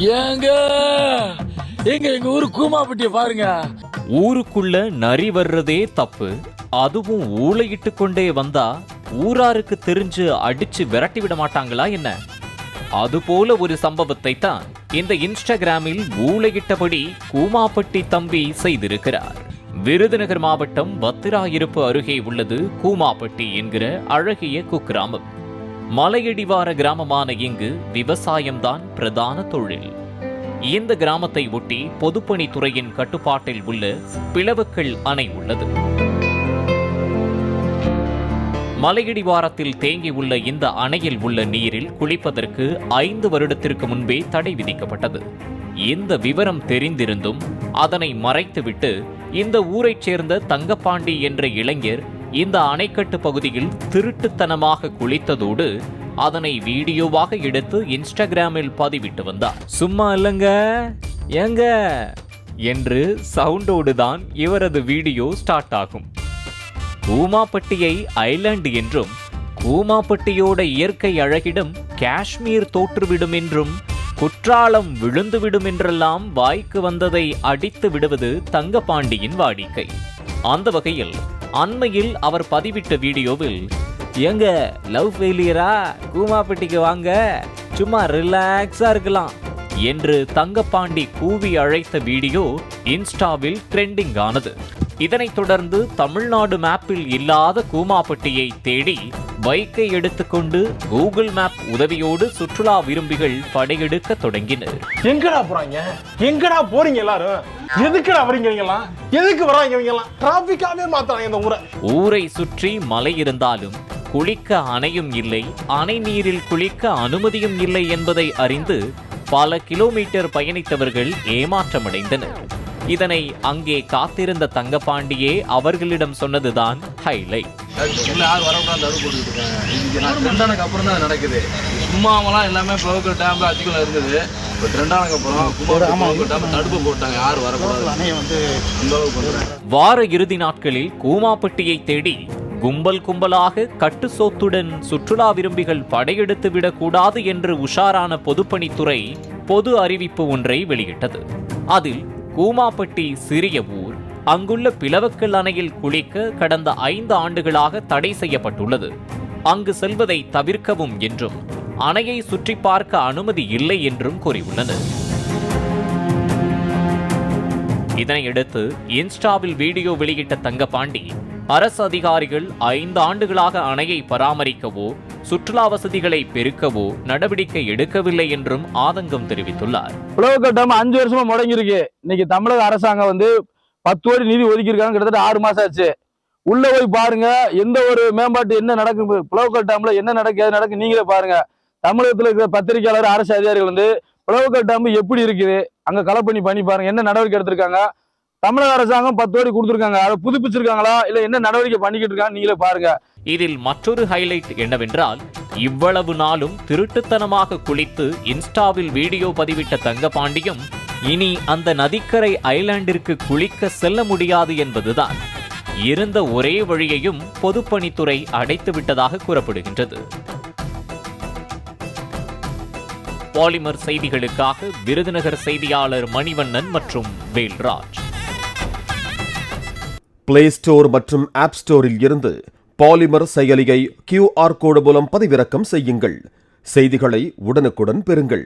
ஏங்க எங்க ஊரு கூமாப்பட்டிய பாருங்க. ஊருக்குள்ள நரி வர்றதே தப்பு, அதுவும் ஊளையிட்டு கொண்டே வந்தா ஊராருக்கு தெரிஞ்சு அடிச்சு விரட்டி விட மாட்டாங்களா என்ன? அதுபோல ஒரு சம்பவத்தை தான் இந்த இன்ஸ்டாகிராமில் ஊளையிட்டபடி கூமாப்பட்டி தம்பி செய்திருக்கிறார். விருதுநகர் மாவட்டம் வத்திராயிருப்பு அருகே உள்ளது கூமாப்பட்டி என்கிற அழகிய குக்கிராமம். மலையடிவார கிராமமான இங்கு விவசாயம்தான் பிரதான தொழில். இந்த கிராமத்தை ஒட்டி பொதுப்பணித்துறையின் கட்டுப்பாட்டில் உள்ள பிளவுக்கல் அணை உள்ளது. மலையடிவாரத்தில் தேங்கியுள்ள இந்த அணையில் உள்ள நீரில் குளிப்பதற்கு 5 வருடத்திற்கு முன்பே தடை விதிக்கப்பட்டது. இந்த விவரம் தெரிந்திருந்தும் அதனை மறைத்துவிட்டு இந்த ஊரைச் சேர்ந்த தங்கப்பாண்டி என்ற இளைஞர் இந்த அணைக்கட்டு பகுதியில் திருட்டுத்தனமாக குளித்ததோடு அதனை வீடியோவாக எடுத்து இன்ஸ்டாகிராமில் பதிவிட்டு வந்தார். சும்மா இல்லங்க ஏங்க என்று சவுண்டோடு தான் இவரது வீடியோ ஸ்டார்ட் ஆகும். கூமாப்பட்டியை ஐலாண்டு என்றும் கூமாப்பட்டியோட இயற்கை அழகிடம் காஷ்மீர் தோற்றுவிடும் என்றும் குற்றாலம் விழுந்துவிடும் என்றெல்லாம் வாய்க்கு வந்ததை அடித்து விடுவது தங்கப்பாண்டியின் வாடிக்கை. அந்த வகையில் அண்மையில் அவர் பதிவிட்ட வீடியோவில் எங்க லவ் ஃபெயிலியரா, கூமாப்பட்டிக்கு வாங்க, சும்மா ரிலாக்ஸா இருக்கலாம் என்று தங்கப்பாண்டி கூவி அழைத்த வீடியோ இன்ஸ்டாவில் ட்ரெண்டிங் ஆனது. இதனைத் தொடர்ந்து தமிழ்நாடு மேப்பில் இல்லாத கூமாப்பட்டியை தேடி பைக்கை எடுத்துக்கொண்டு கூகுள் மேப் உதவியோடு சுற்றுலா விரும்பிகள் படையெடுக்க தொடங்கினர். எங்கடா போறாங்க, எங்கடா போறீங்க எல்லாரும், எதுக்குடா வரீங்க, எதுக்கு வராங்க, டிராபிக்காவே மாத்தாங்க இந்த ஊரை. ஊரை சுற்றி மலை இருந்தாலும் குளிக்க அணையும் இல்லை, அணை நீரில் குளிக்க அனுமதியும் இல்லை என்பதை அறிந்து பல கிலோமீட்டர் பயணித்தவர்கள் ஏமாற்றமடைந்தனர். இதனை அங்கே காத்திருந்த தங்கப்பாண்டியே அவர்களிடம் சொன்னதுதான் ஹைலைட். அப்புறம் தான் நடக்குது. சும்மாவெல்லாம் எல்லாமே பவக்கல் டேம்ல அதிகம் இருந்தது. இப்போ ட்ரெண்டானக்கு அப்புறம் தடுப்பு போட்டாங்க, யாரும் வரக்கூடாது. வார இறுதி நாட்களில் கூமாப்பட்டியை தேடி கும்பல் கும்பலாக கட்டு சோத்துடன் சுற்றுலா விரும்பிகள் படையெடுத்து விடக்கூடாது என்று உஷாரான பொதுப்பணித்துறை பொது அறிவிப்பு ஒன்றை வெளியிட்டது. அதில் கூமாப்பட்டி சிறிய ஊர், அங்குள்ள பிளவக்கல் அணையில் குளிக்க கடந்த 5 ஆண்டுகளாக தடை செய்யப்பட்டுள்ளது. அங்கு செல்வதை தவிர்க்கவும் என்றும் அணையை சுற்றி பார்க்க அனுமதி இல்லை என்றும் கூறியுள்ளனர். இதனையடுத்து இன்ஸ்டாவில் வீடியோ வெளியிட்ட தங்கப்பாண்டி அரசு அதிகாரிகள் 5 ஆண்டுகளாக அணையை பராமரிக்கவோ சுற்றுலா வசதிகளை பெருக்கவோ நடவடிக்கை எடுக்கவில்லை என்றும் ஆதங்கம் தெரிவித்துள்ளார். பிளவுக்கட்டம் 5 வருஷமா முடங்கி இருக்கு. இன்னைக்கு தமிழக அரசாங்கம் 10 கோடி நிதி ஒதுக்கி இருக்காங்க. கிட்டத்தட்ட 6 மாசம் ஆச்சு. உள்ள போய் பாருங்க, எந்த ஒரு மேம்பாட்டு என்ன நடக்கும், பிளவுக்கட்டாம்ல என்ன நடக்கு நீங்களே பாருங்க. தமிழகத்தில் இருக்கிற பத்திரிகையாளர், அரசு அதிகாரிகள் பிளவுக்கட்டம் எப்படி இருக்குது அங்க களப்பணி பண்ணி பாருங்க, என்ன நடவடிக்கை எடுத்திருக்காங்க. தமிழக அரசாங்கம் 10 கோடி கொடுத்திருக்காங்க, அதை புதுப்பிச்சிருக்காங்களா இல்ல என்ன நடவடிக்கை பண்ணிக்கிட்டு இருக்காங்க நீங்களே பாருங்க. இதில் மற்றொரு ஹைலைட் என்னவென்றால், இவ்வளவு நாளும் திருட்டுத்தனமாக குளித்து இன்ஸ்டாவில் வீடியோ பதிவிட்ட தங்கப்பாண்டியும் இனி அந்த நதிக்கரை ஐலாண்டிற்கு குளிக்க செல்ல முடியாது என்பதுதான். இருந்த ஒரே வழியையும் பொதுப்பணித்துறை அடைத்து விட்டதாக கூறப்படுகின்றது. பாலிமர் செய்திகளுக்காக விருதுநகர் செய்தியாளர் மணிவண்ணன் மற்றும் வேல்ராஜ். பிளே ஸ்டோர் மற்றும் ஆப் ஸ்டோரில் இருந்து பாலிமர் செயலியை QR கோடு மூலம் பதிவிறக்கம் செய்யுங்கள். செய்திகளை உடனுக்குடன் பெறுங்கள்.